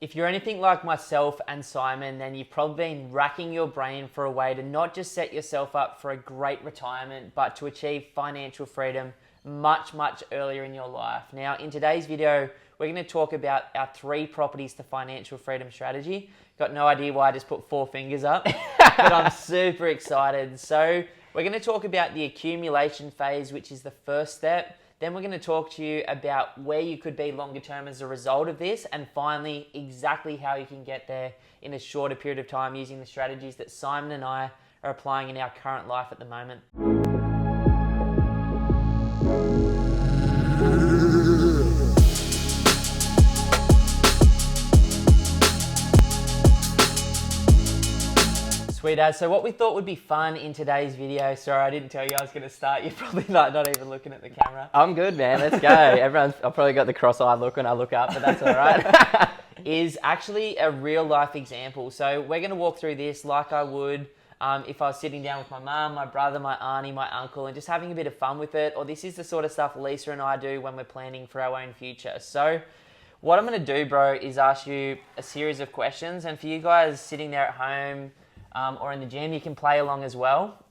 If you're anything like myself and Simon, then you've probably been racking your brain for a way to not just set yourself up for a great retirement, but to achieve financial freedom much, much earlier in your life. Now, in today's video, we're going to talk about our 3 properties to financial freedom strategy. Got no idea why I just put 4 fingers up, but I'm super excited. So we're going to talk about the accumulation phase, which is the first step. Then we're going to talk to you about where you could be longer term as a result of this. And finally, exactly how you can get there in a shorter period of time using the strategies that Simon and I are applying in our current life at the moment. Sweet as. So what we thought would be fun in today's video, sorry I didn't tell you I was going to start, you're probably not even looking at the camera. I'm good, man, let's go. I've probably got the cross-eyed look when I look up, but that's all right. Is actually a real life example. So we're going to walk through this like I would if I was sitting down with my mum, my brother, my auntie, my uncle, and just having a bit of fun with it. Or this is the sort of stuff Lisa and I do when we're planning for our own future. So what I'm going to do, bro, is ask you a series of questions. And for you guys sitting there at home, or in the gym, you can play along as well.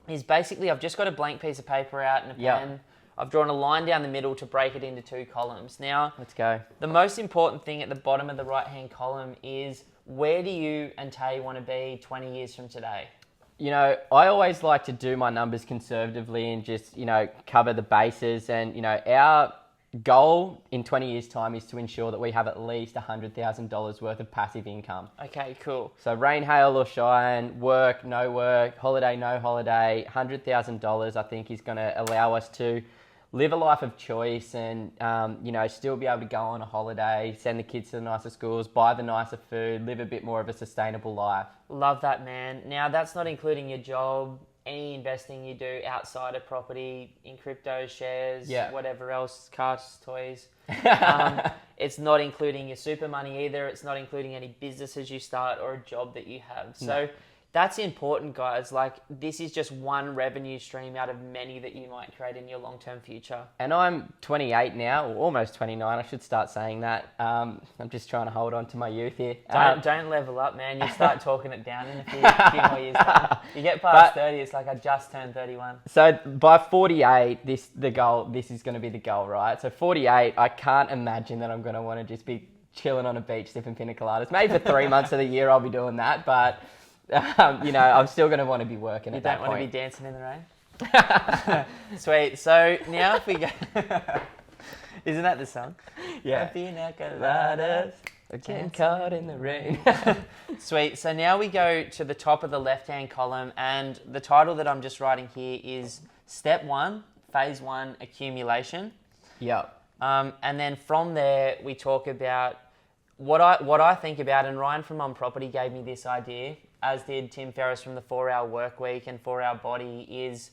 Is basically I've just got a blank piece of paper out and a pen. I've drawn a line down the middle to break it into 2 columns. Now, let's go. The most important thing at the bottom of the right-hand column is where do you and Tay want to be 20 years from today? You know, I always like to do my numbers conservatively and just, cover the bases. And, our goal in 20 years time is to ensure that we have at least $100,000 worth of passive income. Okay, cool. So rain, hail or shine, work, no work, holiday, no holiday, $100,000 I think is going to allow us to live a life of choice and, still be able to go on a holiday, send the kids to the nicer schools, buy the nicer food, live a bit more of a sustainable life. Love that, man. Now that's not including your job, any investing you do outside of property, in crypto, shares, whatever else, cars, toys. It's not including your super money either. It's not including any businesses you start or a job that you have. So that's important, guys. Like, this is just one revenue stream out of many that you might create in your long-term future. And I'm 28 now, or almost 29. I should start saying that. I'm just trying to hold on to my youth here. Don't level up, man. You start talking it down in a few more years time. You get past 30, it's like I just turned 31. So by 48, this is going to be the goal, right? So 48, I can't imagine that I'm going to want to just be chilling on a beach sipping pina coladas. Maybe for 3 months of the year I'll be doing that, but I'm still going to want to be working at that point. You don't want to be dancing in the rain? Sweet. So now if we go... Isn't that the song? Yeah. Pina coladas, getting caught in the rain. Sweet. So now we go to the top of the left-hand column, and the title that I'm just writing here is Step 1, Phase 1, Accumulation. Yep. And then from there, we talk about what I think about, and Ryan from On Property gave me this idea, as did Tim Ferriss from the 4-Hour Workweek and 4-Hour Body, is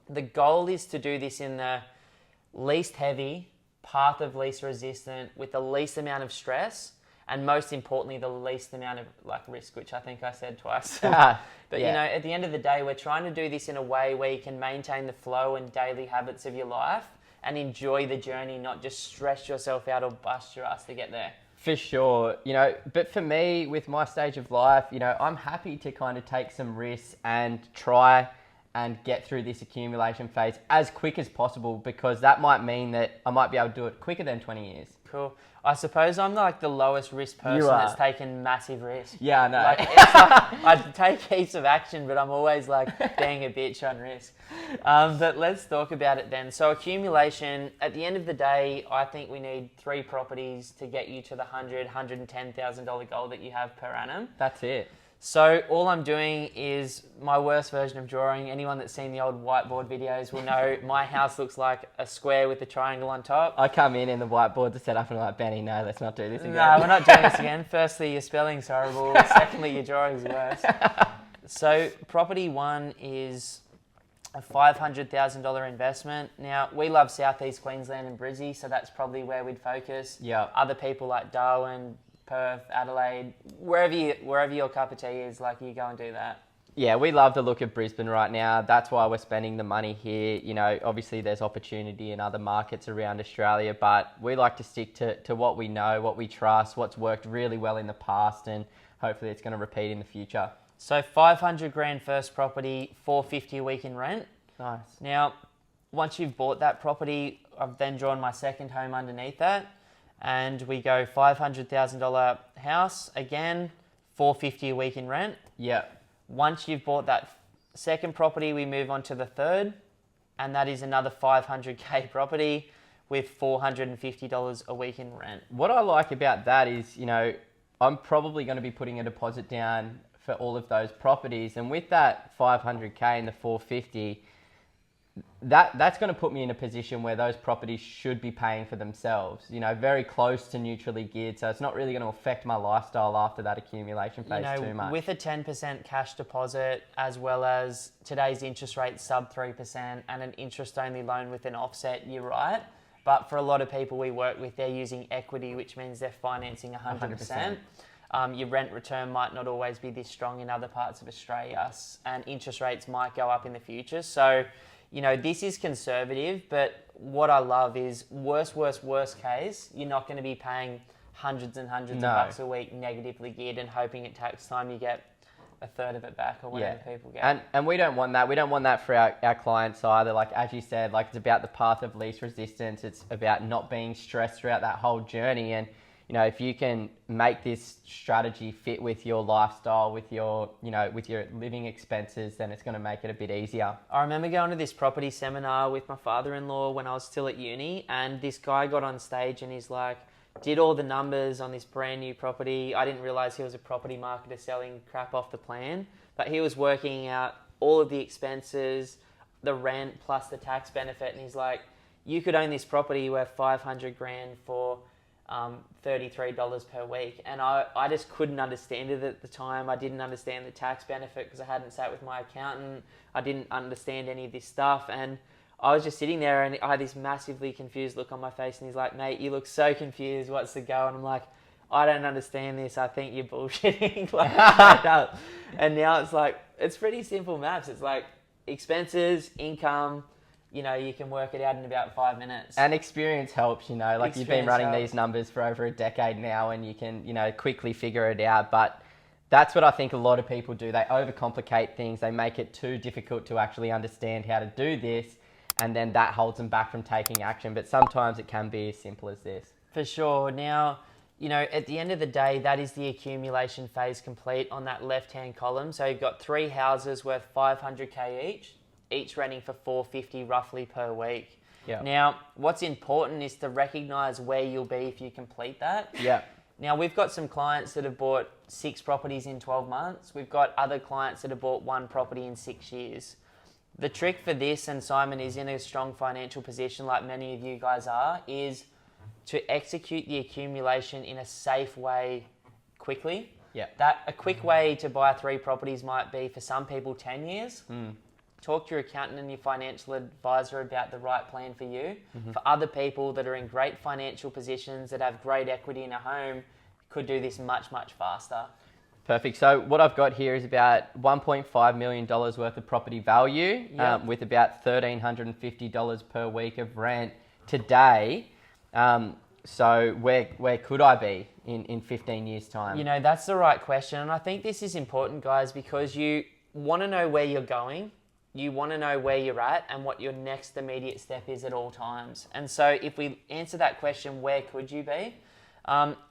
the goal is to do this in the least heavy, path of least resistant, with the least amount of stress, and most importantly, the least amount of risk, which I think I said twice. But at the end of the day, we're trying to do this in a way where you can maintain the flow and daily habits of your life and enjoy the journey, not just stress yourself out or bust your ass to get there. For sure, but for me, with my stage of life, I'm happy to kind of take some risks and try and get through this accumulation phase as quick as possible, because that might mean that I might be able to do it quicker than 20 years. Cool. I suppose I'm like the lowest risk person that's taken massive risk. Yeah, I know. I take heaps of action, but I'm always like being a bitch on risk. But let's talk about it then. So accumulation, at the end of the day, I think we need 3 properties to get you to the $110,000 goal that you have per annum. That's it. So all I'm doing is my worst version of drawing. Anyone that's seen the old whiteboard videos will know my house looks like a square with a triangle on top. I come in the whiteboard to set up and I'm like, Benny, no, let's not do this again. No, we're not doing this again. Firstly, your spelling's horrible. Secondly, your drawing's worse. So property 1 is a $500,000 investment. Now, we love Southeast Queensland and Brizzy, so that's probably where we'd focus. Yeah. Other people like Darwin, Perth, Adelaide, wherever your cup of tea is, you go and do that. Yeah, we love the look of Brisbane right now. That's why we're spending the money here. You know, obviously there's opportunity in other markets around Australia, but we like to stick to what we know, what we trust, what's worked really well in the past, and hopefully it's going to repeat in the future. So 500 grand first property, 450 a week in rent. Nice. Now, once you've bought that property, I've then drawn my second home underneath that, and we go $500,000 house, again, 450 a week in rent. Yeah. Once you've bought that second property, we move on to the third, and that is another 500k property with $450 a week in rent. What I like about that is, you know, I'm probably going to be putting a deposit down for all of those properties, and with that 500k and the 450, that's going to put me in a position where those properties should be paying for themselves, you know, very close to neutrally geared. So it's not really going to affect my lifestyle after that accumulation phase too much. With a 10% cash deposit, as well as today's interest rate sub 3% and an interest only loan with an offset, you're right. But for a lot of people we work with, they're using equity, which means they're financing 100%. Your rent return might not always be this strong in other parts of Australia, and interest rates might go up in the future. So, you know, this is conservative, but what I love is worst case, you're not going to be paying hundreds and hundreds of bucks a week negatively geared and hoping at tax time you get a third of it back or whatever people get. And we don't want that. We don't want that for our clients either. Like, as you said, like, it's about the path of least resistance. It's about not being stressed throughout that whole journey. And, you know, if you can make this strategy fit with your lifestyle, with your, you know, with your living expenses, then it's going to make it a bit easier. I remember going to this property seminar with my father-in-law when I was still at uni, and this guy got on stage and he's like, did all the numbers on this brand new property. I didn't realize he was a property marketer selling crap off the plan, but he was working out all of the expenses, the rent plus the tax benefit, and he's like, you could own this property worth 500 grand for $33 per week. And I just couldn't understand it at the time. I didn't understand the tax benefit because I hadn't sat with my accountant. I didn't understand any of this stuff, and I was just sitting there and I had this massively confused look on my face, and he's like, mate, you look so confused, what's the go? And I'm like, I don't understand this, I think you're bullshitting. Like, and now it's like, it's pretty simple maths. It's like expenses, income, you know, you can work it out in about 5 minutes. And experience helps, you know, like you've been running these numbers for over a decade now, and you can, you know, quickly figure it out. But that's what I think a lot of people do. They overcomplicate things. They make it too difficult to actually understand how to do this, and then that holds them back from taking action. But sometimes it can be as simple as this. For sure. Now, you know, at the end of the day, that is the accumulation phase complete on that left-hand column. So you've got 3 houses worth 500k each renting for $450 roughly per week. Yeah. Now, what's important is to recognize where you'll be if you complete that. Yeah. Now, we've got some clients that have bought 6 properties in 12 months. We've got other clients that have bought 1 property in 6 years. The trick for this, and Simon is in a strong financial position like many of you guys are, is to execute the accumulation in a safe way quickly. Yeah. That a quick way to buy 3 properties might be, for some people, 10 years. Talk to your accountant and your financial advisor about the right plan for you. For other people that are in great financial positions, that have great equity in a home, could do this much, much faster. Perfect. So what I've got here is about $1.5 million worth of property value, with about $1,350 per week of rent today. So where could I be in 15 years' time? You know, that's the right question. And I think this is important, guys, because you want to know where you're going. You want to know where you're at and what your next immediate step is at all times. And so if we answer that question, where could you be?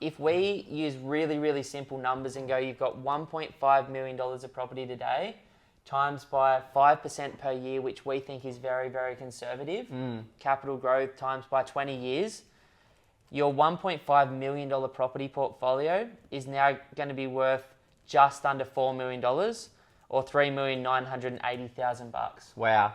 If we use really, really simple numbers and go, you've got $1.5 million of property today, times by 5% per year, which we think is very, very conservative, capital growth times by 20 years, your $1.5 million property portfolio is now going to be worth just under $4 million or $3,980,000. Wow.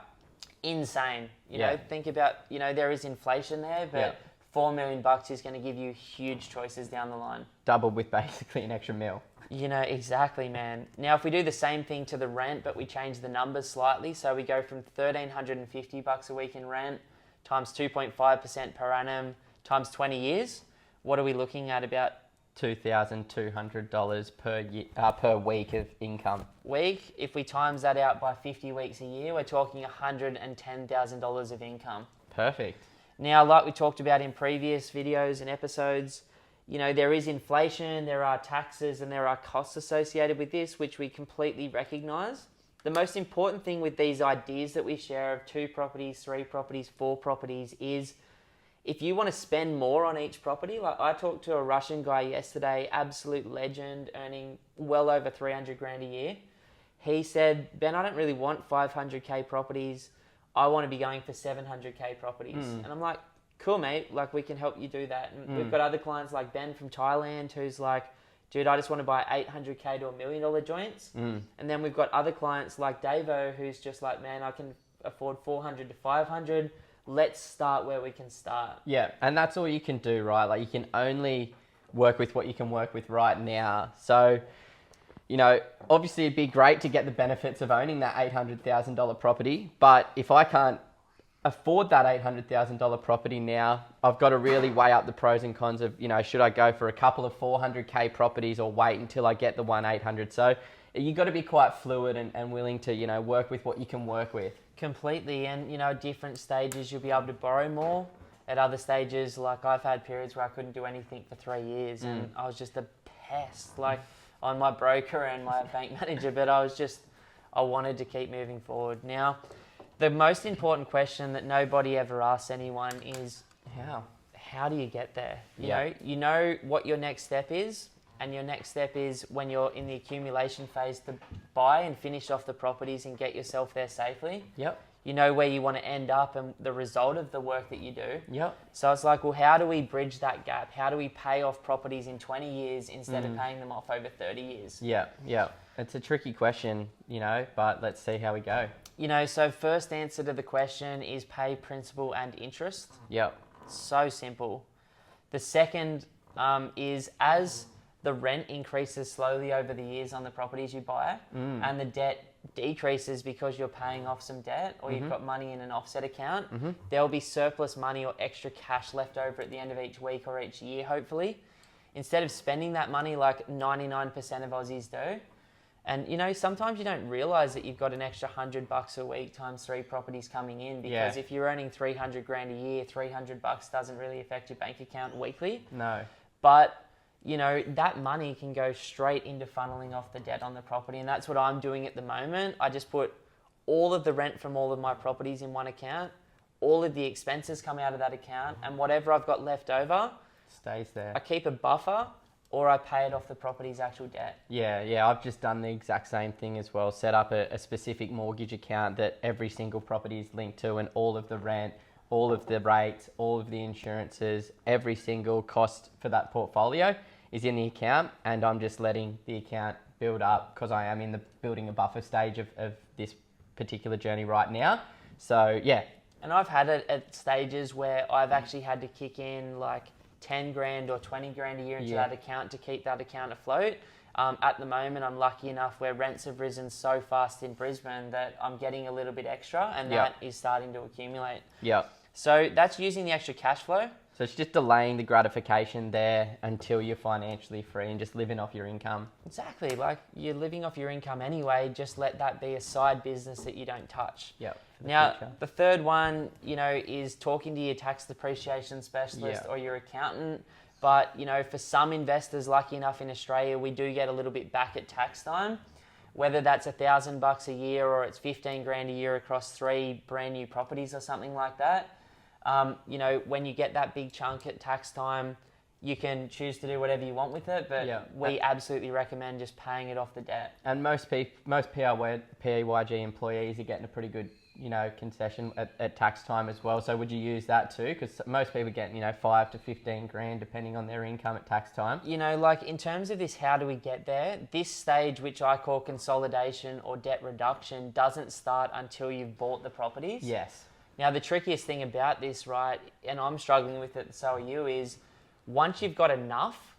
Insane. You know, think about, you know, there is inflation there, but $4 million is going to give you huge choices down the line. Doubled with basically an extra mil. You know, exactly, man. Now, if we do the same thing to the rent, but we change the numbers slightly, so we go from $1,350 a week in rent times 2.5% per annum times 20 years, what are we looking at? About $2,200 per week of income. Week, if we times that out by 50 weeks a year, we're talking $110,000 of income. Perfect. Now, like we talked about in previous videos and episodes, you know, there is inflation, there are taxes, and there are costs associated with this, which we completely recognize. The most important thing with these ideas that we share of 2 properties, 3 properties, 4 properties is if you want to spend more on each property, like I talked to a Russian guy yesterday, absolute legend, earning well over 300 grand a year. He said, Ben, I don't really want 500k properties. I want to be going for 700k properties. And I'm like, cool, mate. Like, we can help you do that. And we've got other clients like Ben from Thailand who's like, dude, I just want to buy 800k to $1 million joints. And then we've got other clients like Davo who's just like, man, I can afford 400 to 500. Let's start where we can start. Yeah, and that's all you can do, right? Like, you can only work with what you can work with right now. So, you know, obviously it'd be great to get the benefits of owning that $800,000 property, but if I can't afford that $800,000 property now, I've got to really weigh up the pros and cons of, you know, should I go for a couple of 400k properties or wait until I get the 800? So you've got to be quite fluid and willing to, you know, work with what you can work with. Completely. And, you know, at different stages, you'll be able to borrow more. At other stages, like I've had periods where I couldn't do anything for 3 years and I was just a pest, like on my broker and my bank manager, but I wanted to keep moving forward. Now, the most important question that nobody ever asks anyone is how do you get there? You know what your next step is, and your next step is when you're in the accumulation phase to buy and finish off the properties and get yourself there safely. Yep. You know where you want to end up and the result of the work that you do. Yep. So it's like, well, how do we bridge that gap? How do we pay off properties in 20 years instead of paying them off over 30 years? Yeah. It's a tricky question, you know, but let's see how we go. You know, so first answer to the question is pay principal and interest. Yep. So simple. The second is as the rent increases slowly over the years on the properties you buy and the debt decreases because you're paying off some debt or you've got money in an offset account, there'll be surplus money or extra cash left over at the end of each week or each year, hopefully. Instead of spending that money like 99% of Aussies do. And, you know, sometimes you don't realize that you've got an extra $100 a week times 3 properties coming in because if you're earning 300 grand a year, $300 doesn't really affect your bank account weekly. No. But, you know, that money can go straight into funneling off the debt on the property. And that's what I'm doing at the moment. I just put all of the rent from all of my properties in one account. All of the expenses come out of that account. And whatever I've got left over stays there. I keep a buffer or I pay it off the property's actual debt. Yeah. I've just done the exact same thing as well. Set up a specific mortgage account that every single property is linked to, and all of the rent, all of the rates, all of the insurances, every single cost for that portfolio is in the account, and I'm just letting the account build up because I am in the building a buffer stage of this particular journey right now. So, yeah. And I've had it at stages where I've actually had to kick in like 10 grand or 20 grand a year into that account to keep that account afloat. At the moment, I'm lucky enough where rents have risen so fast in Brisbane that I'm getting a little bit extra, and that is starting to accumulate. Yeah. So that's using the extra cash flow. So it's just delaying the gratification there until you're financially free and just living off your income. Exactly. Like, you're living off your income anyway. Just let that be a side business that you don't touch. Yeah. Now, the third one, you know, is talking to your tax depreciation specialist or your accountant. But, you know, for some investors, lucky enough in Australia, we do get a little bit back at tax time. Whether that's $1,000 a year or it's 15 grand a year across 3 brand new properties or something like that. You know, when you get that big chunk at tax time, you can choose to do whatever you want with it, but we absolutely recommend just paying it off the debt. And most PAYG employees are getting a pretty good, you know, concession at tax time as well. So would you use that too? Because most people get, you know, 5 to 15 grand depending on their income at tax time. You know, like in terms of this, how do we get there? This stage, which I call consolidation or debt reduction, doesn't start until you've bought the properties. Yes. Now, the trickiest thing about this, right, and I'm struggling with it, so are you, is once you've got enough,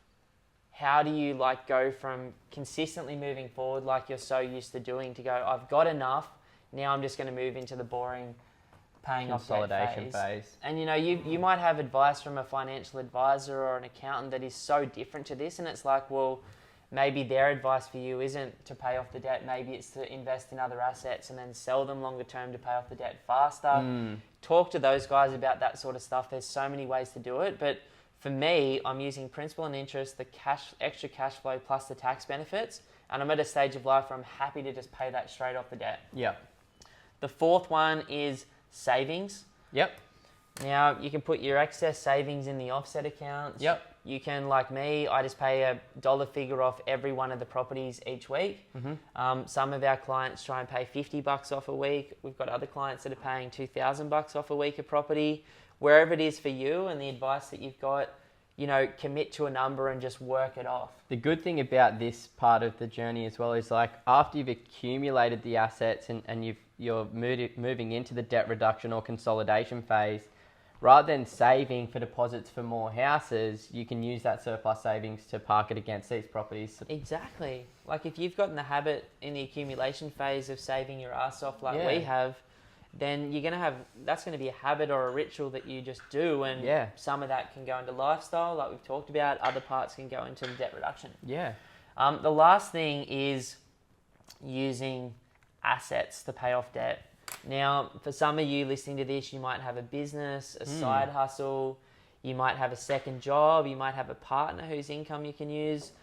how do you like go from consistently moving forward like you're so used to doing to go, I've got enough, now I'm just going to move into the boring paying off debt consolidation phase. And you might have advice from a financial advisor or an accountant that is so different to this, and it's like, well, maybe their advice for you isn't to pay off the debt. Maybe it's to invest in other assets and then sell them longer term to pay off the debt faster. Talk to those guys about that sort of stuff. There's so many ways to do it, but for me, I'm using principal and interest, the extra cash flow plus the tax benefits, and I'm at a stage of life where I'm happy to just pay that straight off the debt. Yep. The fourth one is savings. Yep. Now, you can put your excess savings in the offset accounts. Yep. You can, like me, I just pay a dollar figure off every one of the properties each week. Some of our clients try and pay $50 off a week. We've got other clients that are paying $2,000 off a week a property. Wherever it is for you and the advice that you've got, commit to a number and just work it off. The good thing about this part of the journey as well is like after you've accumulated the assets and you're moving into the debt reduction or consolidation phase, rather than saving for deposits for more houses, you can use that surplus savings to park it against these properties. Exactly. Like if you've gotten the habit in the accumulation phase of saving your ass off like we have, then that's going to be a habit or a ritual that you just do, and some of that can go into lifestyle, like we've talked about. Other parts can go into the debt reduction. Yeah. The last thing is using assets to pay off debt. Now, for some of you listening to this, you might have a business, a side hustle, you might have a second job, you might have a partner whose income you can use,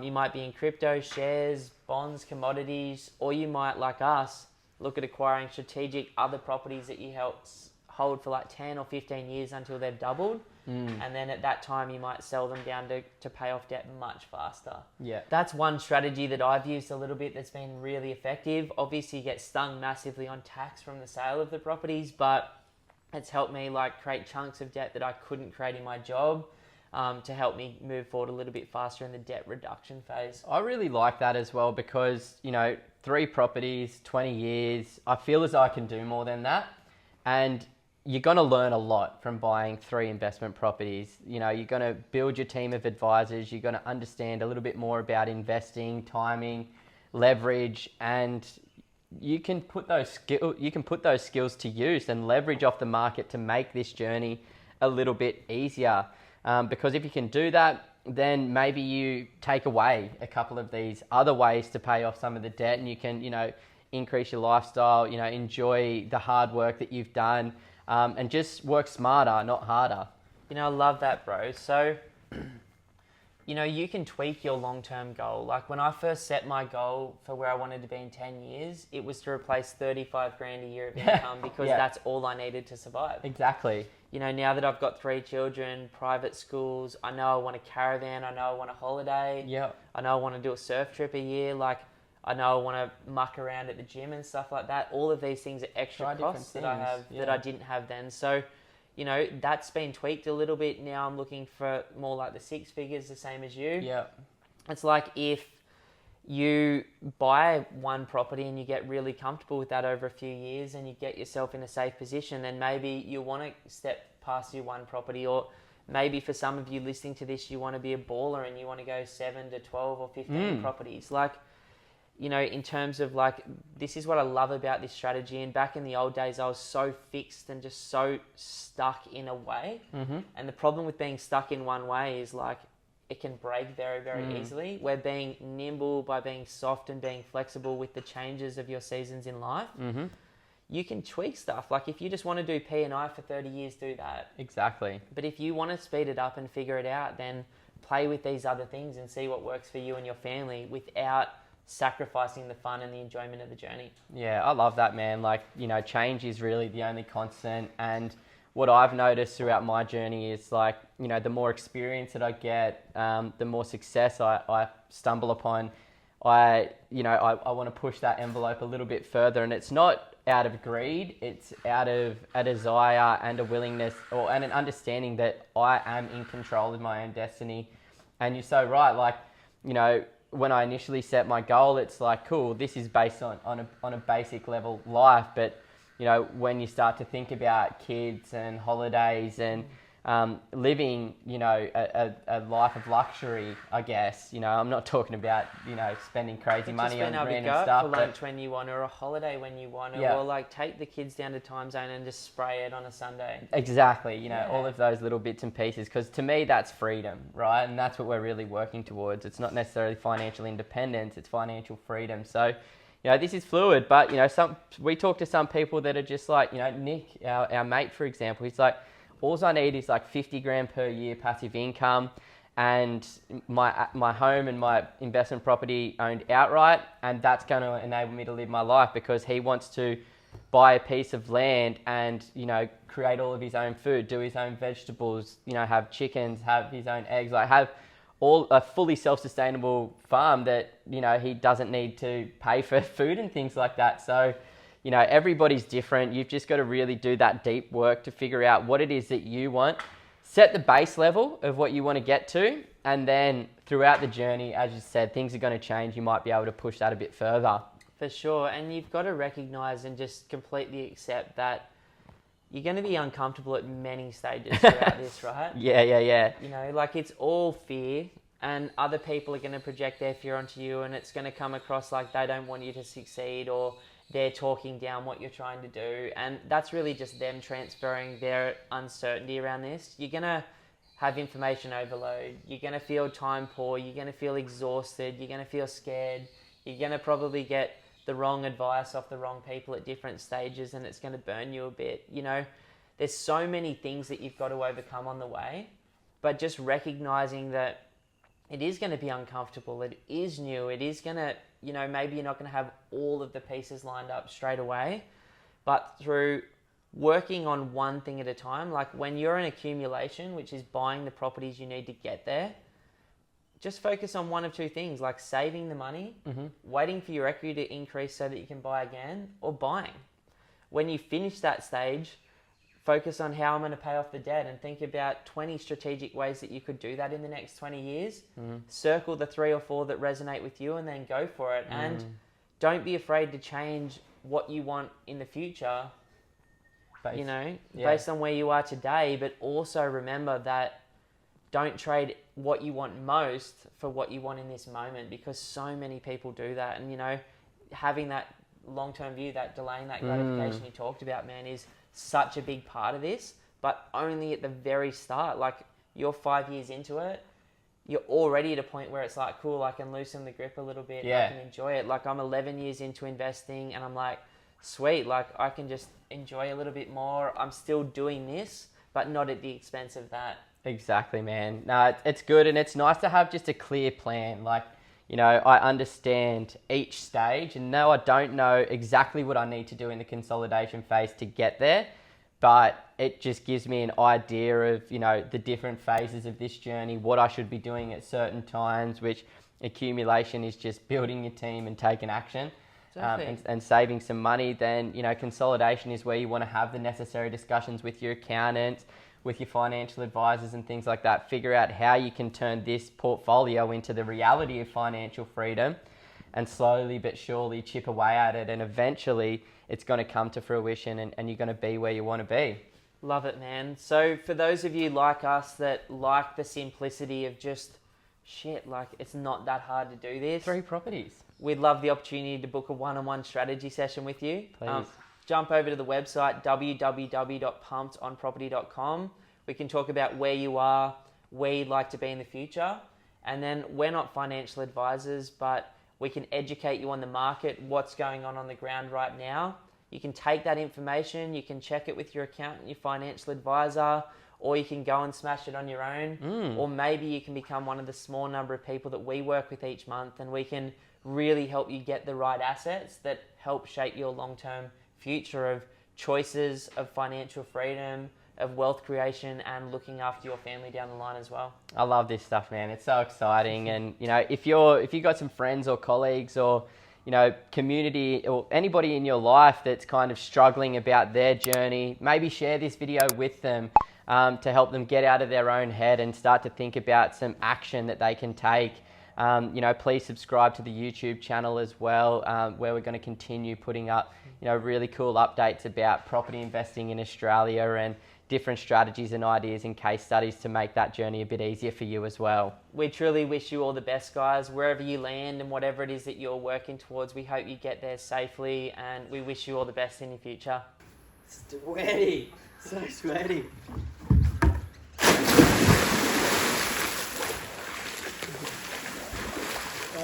you might be in crypto, shares, bonds, commodities, or you might, like us, look at acquiring strategic other properties that you hold for like 10 or 15 years until they've doubled. And then at that time, you might sell them down to pay off debt much faster. Yeah. That's one strategy that I've used a little bit that's been really effective. Obviously, you get stung massively on tax from the sale of the properties, but it's helped me like create chunks of debt that I couldn't create in my job. To help me move forward a little bit faster in the debt reduction phase. I really like that as well because, 3 properties, 20 years, I feel as though I can do more than that. And you're going to learn a lot from buying 3 investment properties. You're going to build your team of advisors. You're going to understand a little bit more about investing, timing, leverage, and you can put those skills to use and leverage off the market to make this journey a little bit easier. Because if you can do that, then maybe you take away a couple of these other ways to pay off some of the debt, and you can, increase your lifestyle, enjoy the hard work that you've done, and just work smarter, not harder. I love that, bro. So, you can tweak your long-term goal. Like when I first set my goal for where I wanted to be in 10 years, it was to replace 35 grand a year of income because that's all I needed to survive. Exactly. Now that I've got 3 children, private schools, I know I want a caravan, I know I want a holiday. I know I want to do a surf trip a year. Like I know I want to muck around at the gym and stuff like that. All of these things are extra costs that I have that I didn't have then. So, that's been tweaked a little bit. Now I'm looking for more like the 6 figures, the same as you. Yeah. It's like if you buy one property and you get really comfortable with that over a few years and you get yourself in a safe position, then maybe you want to step past your one property, or maybe for some of you listening to this, you want to be a baller and you want to go 7 to 12 or 15 properties. Like, in terms of like, this is what I love about this strategy. And back in the old days, I was so fixed and just so stuck in a way. And the problem with being stuck in one way is like, it can break very, very easily. We're being nimble by being soft and being flexible with the changes of your seasons in life. You can tweak stuff. Like if you just want to do P&I for 30 years, do that. Exactly. But if you want to speed it up and figure it out, then play with these other things and see what works for you and your family without sacrificing the fun and the enjoyment of the journey. Yeah, I love that, man. Like, change is really the only constant. And what I've noticed throughout my journey is like, the more experience that I get, the more success I stumble upon. I want to push that envelope a little bit further, and it's not out of greed, it's out of a desire and a willingness and an understanding that I am in control of my own destiny. And you're so right, like, when I initially set my goal, it's like, cool, this is based on a basic level life, but when you start to think about kids and holidays and living, a life of luxury, I guess. I'm not talking about, spending crazy money on random stuff. For lunch when you want, or a holiday when you want, or like take the kids down to Time Zone and just spray it on a Sunday. Exactly, all of those little bits and pieces, because to me that's freedom, right? And that's what we're really working towards. It's not necessarily financial independence, it's financial freedom. So, this is fluid, but, we talk to some people that are just like, Nick, our mate, for example, he's like, all I need is like 50 grand per year passive income, and my home and my investment property owned outright, and that's going to enable me to live my life, because he wants to buy a piece of land and, create all of his own food, do his own vegetables, have chickens, have his own eggs, like have a fully self-sustainable farm that, he doesn't need to pay for food and things like that. So, everybody's different. You've just got to really do that deep work to figure out what it is that you want. Set the base level of what you want to get to. And then throughout the journey, as you said, things are going to change. You might be able to push that a bit further. For sure. And you've got to recognize and just completely accept that you're going to be uncomfortable at many stages throughout this, right? Yeah. It's all fear. And other people are going to project their fear onto you, and it's going to come across like they don't want you to succeed, or they're talking down what you're trying to do. And that's really just them transferring their uncertainty around this. You're going to have information overload. You're going to feel time poor. You're going to feel exhausted. You're going to feel scared. You're going to probably get the wrong advice off the wrong people at different stages, and it's going to burn you a bit. There's so many things that you've got to overcome on the way, but just recognizing that it is going to be uncomfortable. It is new. It is going to, maybe you're not going to have all of the pieces lined up straight away, but through working on one thing at a time, like when you're in accumulation, which is buying the properties you need to get there, just focus on one of two things, like saving the money, waiting for your equity to increase so that you can buy again, or buying. When you finish that stage, focus on how I'm going to pay off the debt, and think about 20 strategic ways that you could do that in the next 20 years. Circle the 3 or 4 that resonate with you, and then go for it. And don't be afraid to change what you want in the future, based on where you are today. But also remember that don't trade what you want most for what you want in this moment, because so many people do that. And, having that long-term view, that delaying that gratification you talked about, man, is such a big part of this, but only at the very start. Like, you're 5 years into it, you're already at a point where it's like, cool, I can loosen the grip a little bit, I can enjoy it. Like, I'm 11 years into investing, and I'm like, sweet, like I can just enjoy a little bit more. I'm still doing this, but not at the expense of that. Exactly, man. No, it's good, and it's nice to have just a clear plan. Like, I understand each stage, and no, I don't know exactly what I need to do in the consolidation phase to get there, but it just gives me an idea of, the different phases of this journey, what I should be doing at certain times, which accumulation is just building your team and taking action. And saving some money. Then, consolidation is where you want to have the necessary discussions with your accountant, with your financial advisors and things like that. Figure out how you can turn this portfolio into the reality of financial freedom, and slowly but surely chip away at it. And eventually it's going to come to fruition, and you're going to be where you want to be. Love it, man. So for those of you like us that like the simplicity of just like it's not that hard to do this. 3 properties. We'd love the opportunity to book a one-on-one strategy session with you. Please. Jump over to the website, www.pumpedonproperty.com. We can talk about where you are, where you'd like to be in the future. And then we're not financial advisors, but we can educate you on the market, what's going on the ground right now. You can take that information, you can check it with your accountant, your financial advisor, or you can go and smash it on your own. Or maybe you can become one of the small number of people that we work with each month, and we can really help you get the right assets that help shape your long-term future of choices, of financial freedom, of wealth creation, and looking after your family down the line as well. I love this stuff, man. It's so exciting. And, if you got some friends or colleagues or, community or anybody in your life that's kind of struggling about their journey, maybe share this video with them to help them get out of their own head and start to think about some action that they can take Please subscribe to the YouTube channel as well, where we're going to continue putting up, really cool updates about property investing in Australia and different strategies and ideas and case studies to make that journey a bit easier for you as well. We truly wish you all the best, guys, wherever you land and whatever it is that you're working towards. We hope you get there safely, and we wish you all the best in your future. Sweaty, so sweaty.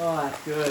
Oh, that's good.